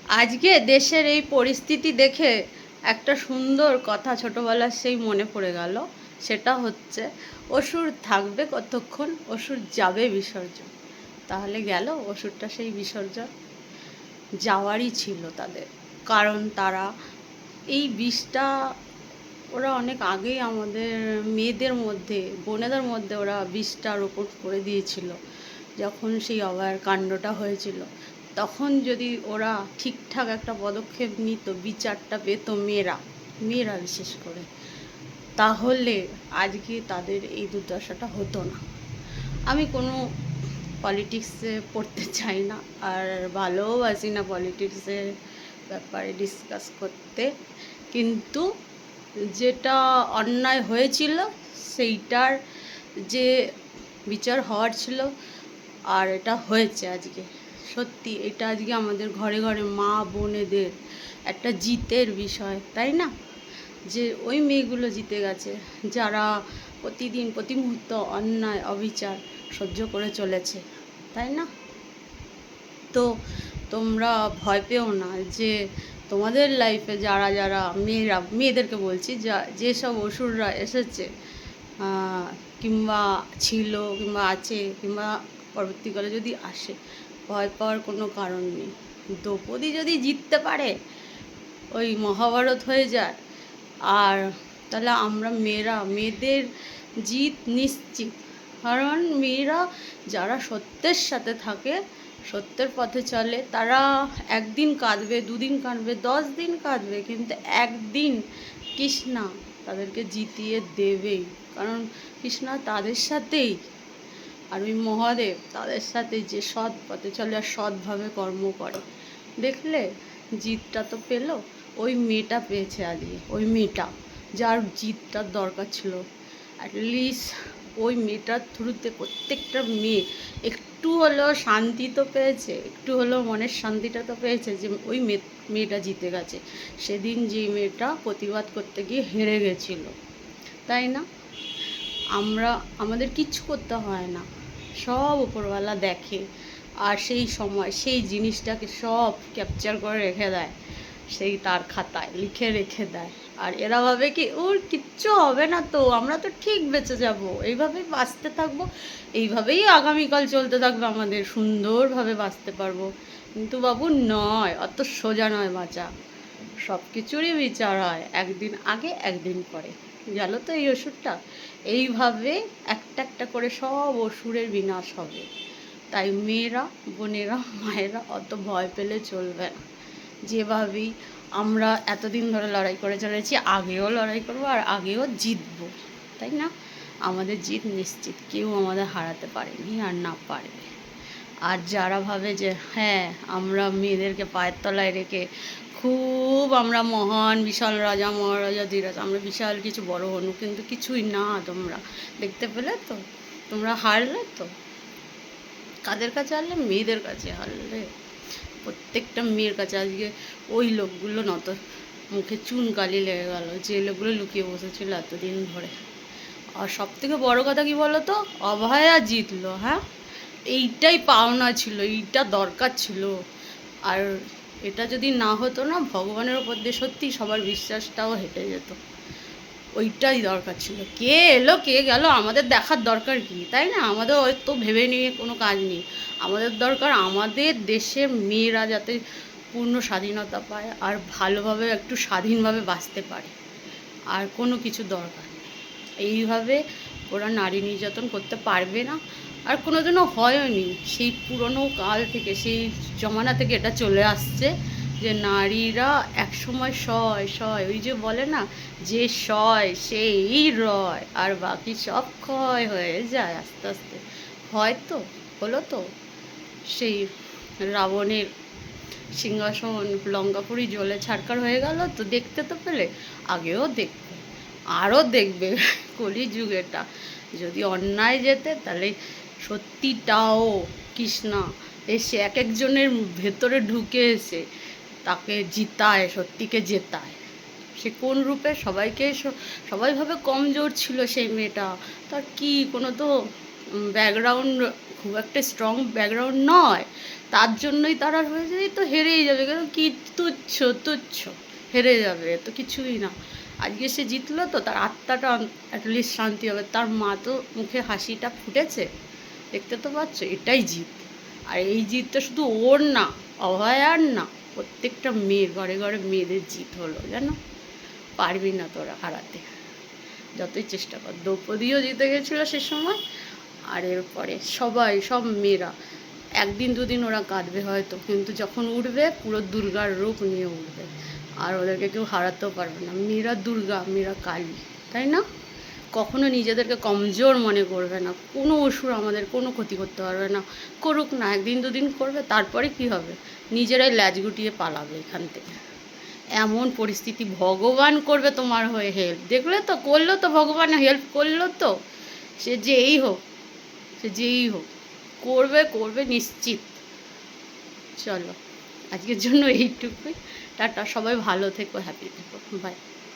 আজকে দেশের এই পরিস্থিতি দেখে একটা সুন্দর কথা ছোটবেলার সেই মনে পড়ে গেল। সেটা হচ্ছে, অসুর থাকবে কতক্ষণ, অসুর যাবে বিসর্জন। তাহলে গেল অসুরটা সেই বিসর্জন যাওয়ারই ছিল তাদের। কারণ তারা এই বিষটা ওরা অনেক আগেই আমাদের মেয়েদের মধ্যে, বোনেদের মধ্যে ওরা বিষটা রোপণ করে দিয়েছিল। যখন সেই অভয়ার কাণ্ডটা হয়েছিল, তখন যদি ওরা ঠিকঠাক একটা পদক্ষেপ নিত, বিচারটা পেত মেয়েরা, মেয়েরা বিশেষ করে, তাহলে আজকে তাদের এই দুর্দশাটা হতো না। আমি কোনো পলিটিক্সে পড়তে চাই না, আর ভালোবাসি না পলিটিক্সের ব্যাপারে ডিসকাস করতে, কিন্তু যেটা অন্যায় হয়েছিল সেইটার যে বিচার হওয়ার ছিল, আর এটা হয়েছে আজকে। সত্যি এটা আজকে আমাদের ঘরে ঘরে মা বোনেদের একটা জিতের বিষয়, তাই না? যে ওই মেয়েগুলো জিতে গেছে, যারা প্রতিদিন প্রতি মুহূর্ত অন্যায় অবিচার সহ্য করে চলেছে, তাই না? তো তোমরা ভয় পেও না যে তোমাদের লাইফে যারা যারা মেয়েরা, মেয়েদেরকে বলছি, যেসব অসুররা এসেছে, কিংবা ছিল, কিংবা আছে, কিংবা পরবর্তীকালে যদি আসে, ভয় পাওয়ার কোনো কারণ নেই। দ্রৌপদী যদি জিততে পারে, ওই মহাভারত হয়ে যায়, আর তাহলে আমরা মেয়েদের জিত নিশ্চিত। কারণ মেয়েরা যারা সত্যের সাথে থাকে, সত্যের পথে চলে, তারা একদিন কাঁদবে, দুদিন কাঁদবে, 10 দিন কাঁদবে, কিন্তু একদিন কৃষ্ণা তাদেরকে জিতিয়ে দেবেই। কারণ কৃষ্ণা তাদের সাথেই, আর ওই মহাদেব তাদের সাথে যে সৎ পথে চলে আর সৎভাবে কর্ম করে। দেখলে জিতটা তো পেলো, ওই মেয়েটা পেয়েছে আজকে, ওই মেয়েটা যার জিতটার দরকার ছিল। অ্যাটলিস্ট ওই মেয়েটার থ্রুতে প্রত্যেকটা মেয়ে একটু হলেও শান্তি তো পেয়েছে, একটু হলেও মনের শান্তিটা তো পেয়েছে যে ওই মেয়েটা জিতে গেছে। সেদিন যে মেয়েটা প্রতিবাদ করতে গিয়ে হেরে গেছিল, তাই না? আমাদের কিচ্ছু করতে হয় না, সব উপরওয়ালা দেখে, আর সেই সময় সেই জিনিসটাকে সব ক্যাপচার করে রেখে দেয়, সেই তার খাতায় লিখে রেখে দেয়। আর এরা ভাবে কি ওর কিচ্ছু হবে না, তো আমরা তো ঠিক বেঁচে যাব, এইভাবেই বাঁচতে থাকবো, এইভাবেই আগামীকাল চলতে থাকবে, আমাদের সুন্দরভাবে বাঁচতে পারবো। কিন্তু বাবু নয়, অত সোজা নয় বাঁচা। সব কিছুরই বিচার হয়, একদিন আগে একদিন পরে। গেল তো এই ওষুধটা, এইভাবে একটা একটা করে সব অসুরের বিনাশ হবে। তাই মেয়েরা, বোনেরা, মায়েরা অত ভয় পেলে চলবে না। যেভাবেই আমরা এতদিন ধরে লড়াই করে চলেছি, আগেও লড়াই করবো, আর আগেও জিতবো, তাই না? আমাদের জিত নিশ্চিত, কেউ আমাদের হারাতে পারেনি আর না পারবে। আর যারা ভাবে যে হ্যাঁ, আমরা মেয়েদেরকে পায়ের তলায় রেখে খুব আমরা মহান বিশাল রাজা মহারাজা ধীরাজ, আমরা বিশাল কিছু বড় হনু, কিন্তু কিছুই না। তোমরা দেখতে পেলে তো, তোমরা হারলে তো। কাদের কাছে হারলে? মেয়েদের কাছে হারলে। প্রত্যেকটা মেয়ের কাছে আজকে ওই লোকগুলো নত, মুখে চুন কালি লেগে গেল, যে লোকগুলো লুকিয়ে বসেছিল এতদিন ধরে। আর সব থেকে বড় কথা কি বলো তো, অভয়া জিতলো। হ্যাঁ, এইটাই পাওনা ছিল, এইটা দরকার ছিল। আর এটা যদি না হতো না, ভগবানের ওপর দিয়ে সত্যি সবার বিশ্বাসটাও হেঁটে যেত। ওইটাই দরকার ছিল। কে এলো কে গেল আমাদের দেখার দরকার কি, তাই না? আমাদের হয়তো ভেবে নিয়ে কোনো কাজ নেই। আমাদের দরকার আমাদের দেশের মেয়েরা যাতে পূর্ণ স্বাধীনতা পায়, আর ভালোভাবে একটু স্বাধীনভাবে বাঁচতে পারে, আর কোনো কিছু দরকার নেই। এইভাবে ওরা নারী নির্যাতন করতে পারবে না, আর কোনোদিনও হয়নি। সেই পুরনো কাল থেকে, সেই জমানা থেকে এটা চলে আসছে যে নারীরা একসময় সয় সয়, ওই যে বলে না, যে সয় সেই রয়, আর বাকি সব ক্ষয় হয়ে যায় আস্তে আস্তে। হয়তো হলো তো, সেই রাবণের সিংহাসন লঙ্কাপুরি জ্বলে ছাড়খাড় হয়ে গেল তো, দেখতে তো পেলে। আগেও দেখবে, আরও দেখবে। কলিযুগ এটা। যদি অন্যায় যেতে, তাহলে সত্যিটাও কৃষ্ণা এসে এক একজনের ভেতরে ঢুকে এসে তাকে জিতায়, সত্যিকে জেতায়। সে কোন রূপে? সবাইকে, সবাই ভাবে কমজোর ছিল সেই মেয়েটা, তার কি কোনো তো ব্যাকগ্রাউন্ড খুব একটা স্ট্রং ব্যাকগ্রাউন্ড নয়, তার জন্যই তারা হয়ে যায় তো হেরেই যাবে, কারণ কি তুচ্ছ তুচ্ছ, হেরে যাবে, তো কিছুই না। আজকে সে জিতলো তো তার আত্মাটা অ্যাটলিস্ট শান্তি হবে, তার মা তো মুখে হাসিটা ফুটেছে, দেখতে তো পাচ্ছ, এটাই জিত। আর এই জিতটা শুধু ওর না, অভয়ার না, প্রত্যেকটা মেয়ের, ঘরে ঘরে মেয়েদের জিত হলো, জানো। পারবি না তোরা হারাতে, যতই চেষ্টা কর। দ্রৌপদীও জিতে গেছিলো সে সময়, আর এরপরে সবাই, সব মেয়েরা একদিন দুদিন ওরা কাঁদবে হয়তো, কিন্তু যখন উঠবে পুরো দুর্গার রূপ নিয়ে উঠবে, আর ওদেরকে কেউ হারাতেও পারবে না। মেয়েরা দুর্গা, মেয়েরা কালী, তাই না? কখনো নিজেদেরকে কমজোর মনে করবে না, কোনো অসুর আমাদের কোনো ক্ষতি করতে পারবে না। করুক না, একদিন দুদিন করবে, তারপরে কি হবে, নিজেরাই ল্যাজ গুটিয়ে পালাবে এখান থেকে। এমন পরিস্থিতি, ভগবান করবে তোমার হয়ে হেল্প, দেখলে তো, করলো তো, ভগবান হেল্প করলো তো। সে যেই হোক, সে যেই হোক, করবে করবে নিশ্চিত। চলো, আজকের জন্য এইটুকুই। টাটা, সবাই ভালো থেকো, হ্যাপি থেকো, বাই।